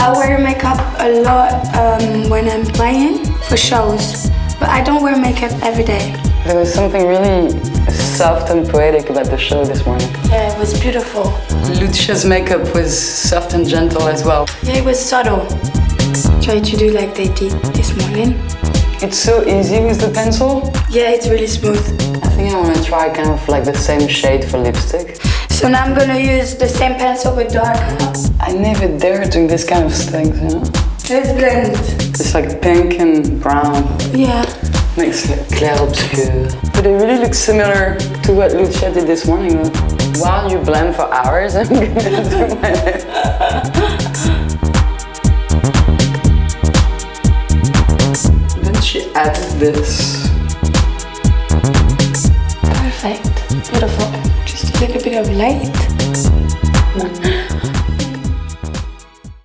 I wear makeup a lot when I'm playing for shows, but I don't wear makeup every day. There was something really soft and poetic about the show this morning. Yeah, it was beautiful. Lucia's makeup was soft and gentle as well. Yeah, it was subtle. Try to do like they did this morning. It's so easy with the pencil. Yeah, it's really smooth. I think I want to try kind of like the same shade for lipstick. So now I'm gonna use the same pencil but darker. I never dare doing this kind of things, you know? Let's blend. It's like pink and brown. Yeah. Makes it clair obscur. But it really looks similar to what Lucia did this morning. While you blend for hours, I'm gonna do my